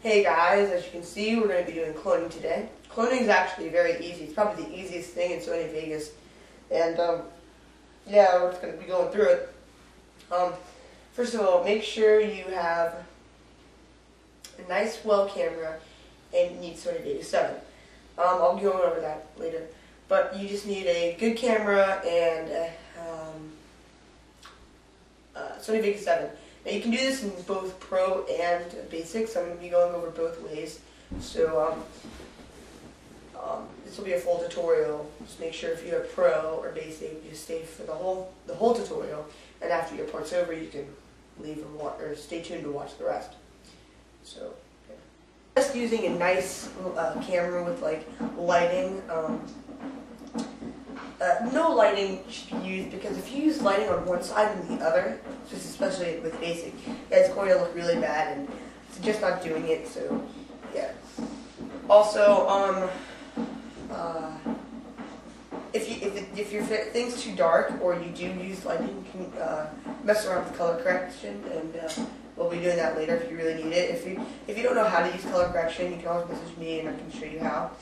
Hey guys, as you can see, we're going to be doing cloning today. Cloning is actually very easy. It's probably the easiest thing in Sony Vegas. And, yeah, we're just going to be going through it. First of all, make sure you have a nice well camera and you need Sony Vegas 7. I'll be going over that later. But you just need a good camera and Sony Vegas 7. Now you can do this in both Pro and Basic, so I'm going to be going over both ways. So this will be a full tutorial. Just make sure if you have Pro or Basic, you stay for the whole tutorial, and after your part's over, you can leave and watch, or stay tuned to watch the rest. So yeah. Just using a nice camera with like lighting. No lighting should be used, because if you use lighting on one side and the other, just especially with Basic, it's going to look really bad, and it's just not doing it. So yeah. Also, if your thing's too dark or you do use lighting, you can mess around with color correction, and we'll be doing that later if you really need it. If you don't know how to use color correction, you can always message me and I can show you how.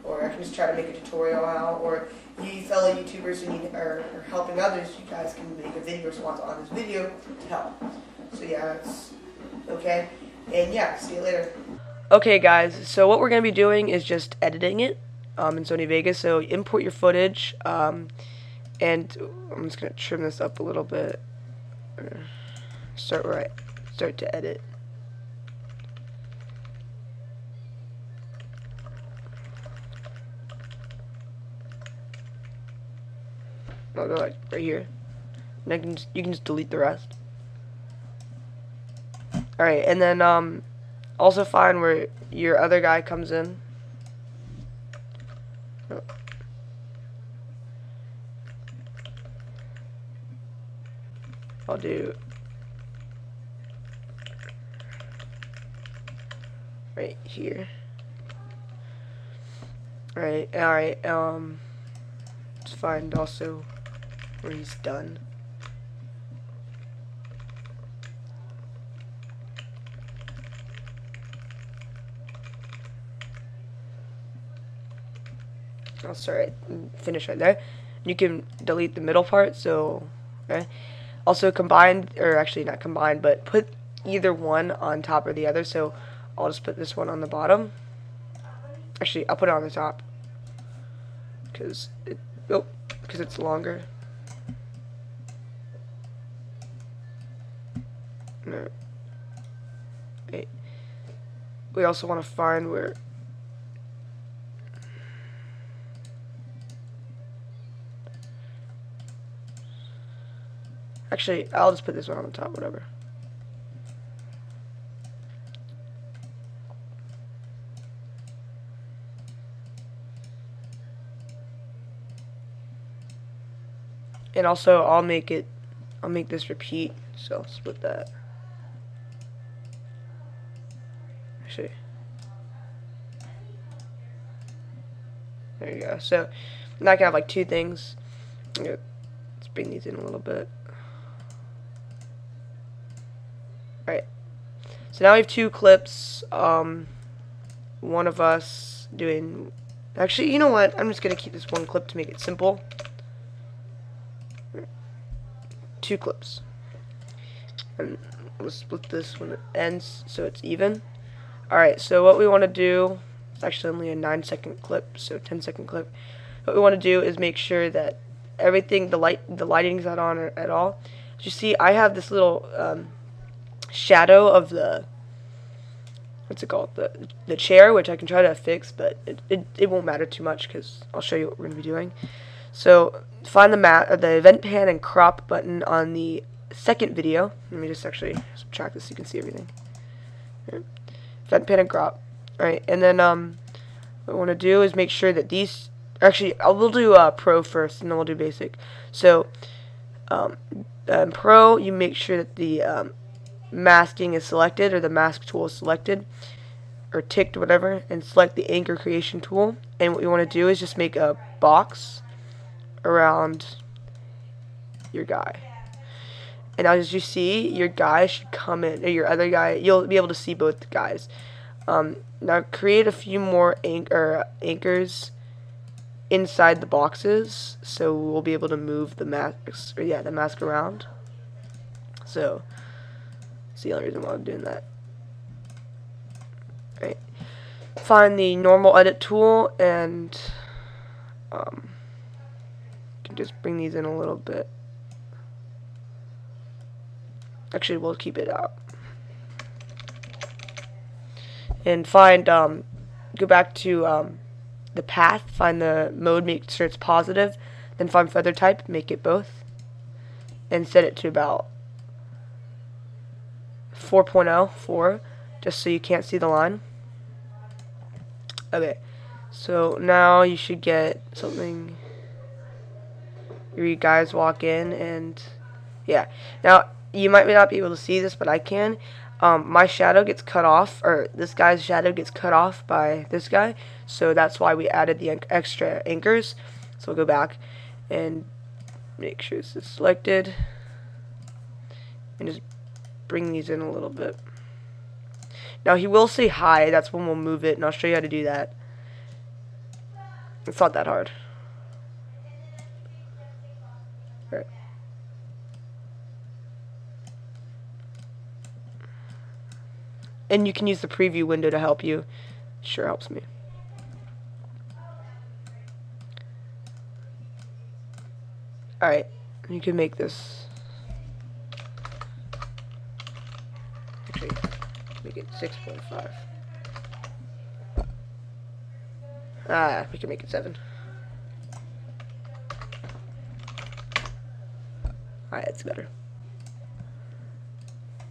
Or I can just try to make a tutorial out, or you fellow YouTubers who are helping others, you guys can make a video response on this video to help. So yeah, that's okay. And yeah, see you later. Okay guys, so what we're going to be doing is just editing it in Sony Vegas. So import your footage, and I'm just going to trim this up a little bit. Start to edit. I'll go like right here. And you can just delete the rest. Alright, and then also find where your other guy comes in. I'll do right here. Alright, let's find also where he's done. I'll start finish right there. You can delete the middle part. So, okay. Also combine, or actually not combine, but put either one on top or the other. So I'll just put this one on the bottom. Actually, I'll put it on the top because it's longer. No. Wait. We also want to find where. Actually, I'll just put this one on the top, whatever. And also, I'll make this repeat, so I'll split that. Actually, there you go. So now I can have like two things. Let's bring these in a little bit. Alright, so now we have two clips. One of us doing. Actually, you know what? I'm just gonna keep this one clip to make it simple. Two clips, and we'll split this when it ends so it's even. Alright, so what we want to do, it's actually only a 9-second clip, so 10-second clip. What we want to do is make sure that everything, the lighting's not on at all. As you see, I have this little shadow of the, what's it called, the chair, which I can try to fix, but it won't matter too much because I'll show you what we're going to be doing. So find the event pan and crop button on the second video. Let me just actually subtract this so you can see everything. Here. Event pan and crop. Alright, and then what we want to do is make sure that these, actually we'll do Pro first and then we'll do Basic. So Pro, you make sure that the masking is selected, or the mask tool is selected, or ticked, whatever, and select the anchor creation tool. And what you want to do is just make a box around your guy. And as you see, your guy should come in, or your other guy, you'll be able to see both guys. Now create a few more anchors inside the boxes, so we'll be able to move the mask around. So that's the only reason why I'm doing that. Right. Find the normal edit tool and can just bring these in a little bit. Actually, we'll keep it out. And find, go back to the path, find the mode, make sure it's positive, then find feather type, make it both, and set it to about 4.04, just so you can't see the line. Okay, so now you should get something where you guys walk in, and yeah. Now, you might not be able to see this, but I can. My shadow gets cut off, or this guy's shadow gets cut off by this guy, so that's why we added the extra anchors. So we'll go back and make sure this is selected, and just bring these in a little bit. Now he will say hi, that's when we'll move it, and I'll show you how to do that. It's not that hard. Alright. And you can use the preview window to help you. Sure helps me. Alright, you can make this. Actually, make it 6.5. We can make it 7. Alright, that's better.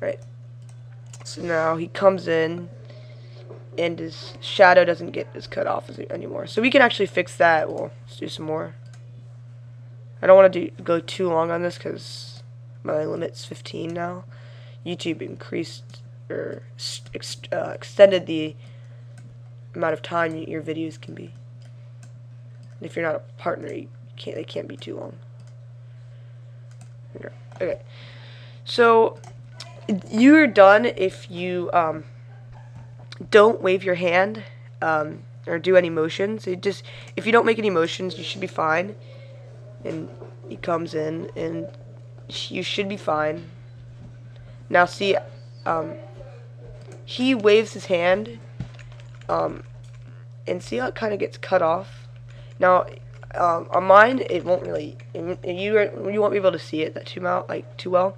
Right. So now he comes in and his shadow doesn't get as cut off anymore. So we can actually fix that. Let's do some more. I don't want to go too long on this because my limit's 15 now. YouTube increased or extended the amount of time your videos can be. And if you're not a partner, they can't be too long. Okay, so you're done if you don't wave your hand or do any motions. If you don't make any motions, you should be fine. And he comes in, and you should be fine. Now see, he waves his hand, and see how it kind of gets cut off. Now, on mine, it won't really. You won't be able to see it too well,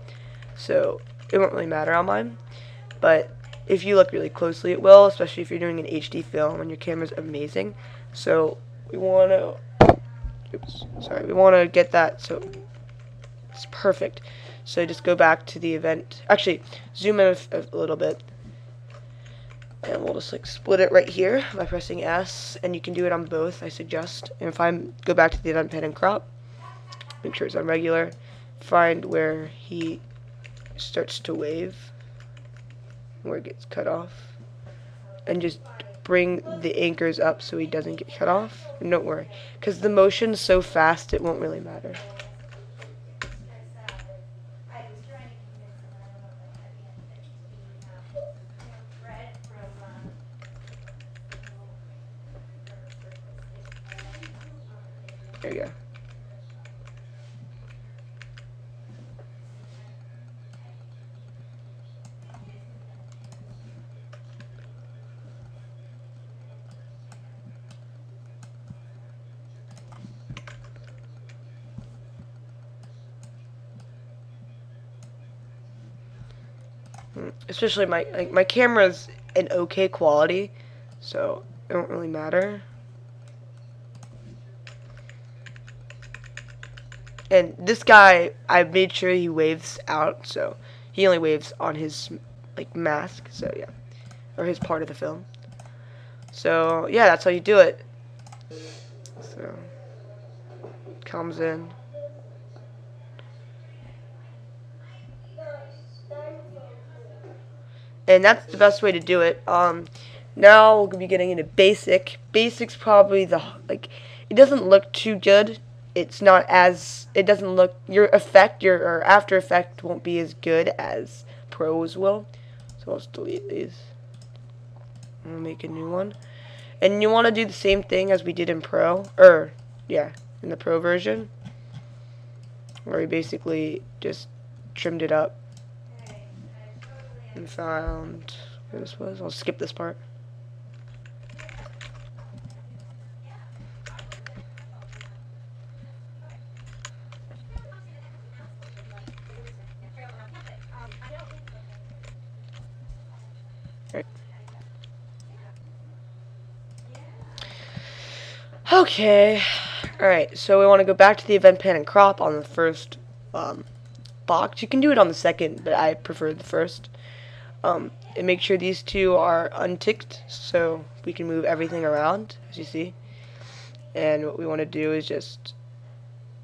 so it won't really matter on mine. But if you look really closely, it will, especially if you're doing an HD film and your camera's amazing. So we want to. We want to get that so it's perfect. So just go back to the event. Actually, zoom in a little bit. And we'll just split it right here by pressing S, and you can do it on both, I suggest. And if I go back to the event pen and crop, make sure it's on regular, find where he starts to wave, where it gets cut off, and just bring the anchors up so he doesn't get cut off. And don't worry, because the motion's so fast it won't really matter. There you go. Especially my camera's an okay quality, so it won't really matter. And this guy, I made sure he waves out, so he only waves on his mask, so yeah, or his part of the film. So yeah, that's how you do it. So comes in. And that's the best way to do it. Now we'll be getting into basic. Basic's probably it doesn't look too good. It's not as, it doesn't look, your After Effect won't be as good as Pros will. So I'll just delete these. I'm gonna make a new one. And you want to do the same thing as we did in Pro, or yeah, in the Pro version, where we basically just trimmed it up and found where this was. I'll skip this part. Right. Okay, alright, so we want to go back to the event pan and crop on the first box. You can do it on the second, but I prefer the first. And make sure these two are unticked so we can move everything around, as you see. And what we want to do is just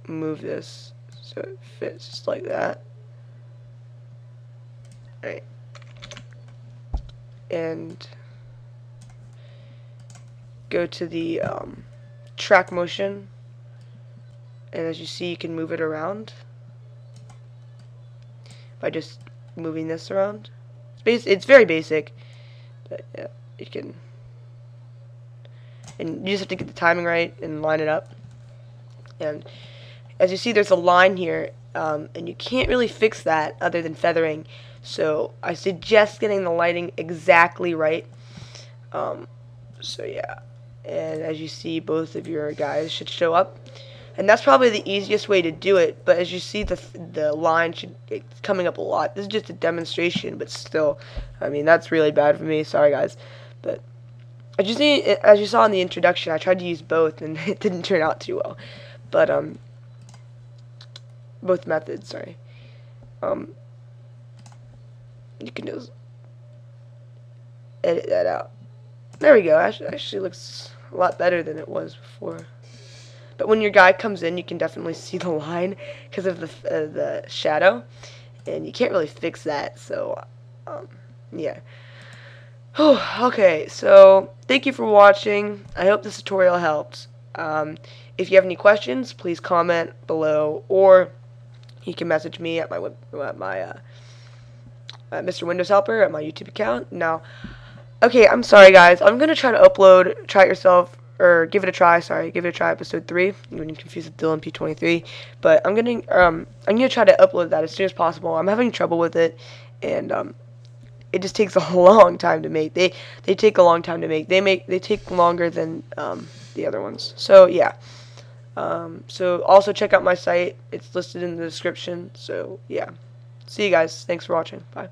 move this so it fits just like that. Alright. And go to the track motion, and as you see, you can move it around by just moving this around. It's very basic, but yeah, you can, and you just have to get the timing right and line it up. And as you see, there's a line here, and you can't really fix that other than feathering, so I suggest getting the lighting exactly right. So yeah, and as you see, both of your guys should show up, and that's probably the easiest way to do it. But as you see, the line it's coming up a lot. This is just a demonstration, but still, I mean, that's really bad for me. Sorry guys, but as you saw in the introduction, I tried to use both, and it didn't turn out too well. But both methods, sorry. You can just edit that out. There we go. Actually looks a lot better than it was before. But when your guy comes in, you can definitely see the line because of the shadow, and you can't really fix that. So, yeah. Okay, so thank you for watching. I hope this tutorial helped. If you have any questions, please comment below, or you can message me at my MrWindowsHelper at my YouTube account. Now, okay, I'm sorry guys. I'm gonna try to upload Try It Yourself, or Give It a Try. Sorry, Give It a Try episode 3. You're confused with Dylan P23, but I'm gonna try to upload that as soon as possible. I'm having trouble with it, and it just takes a long time to make. They take a long time to make. They take longer than the other ones. So yeah. So also check out my site. It's listed in the description. So yeah. See you guys. Thanks for watching. Bye.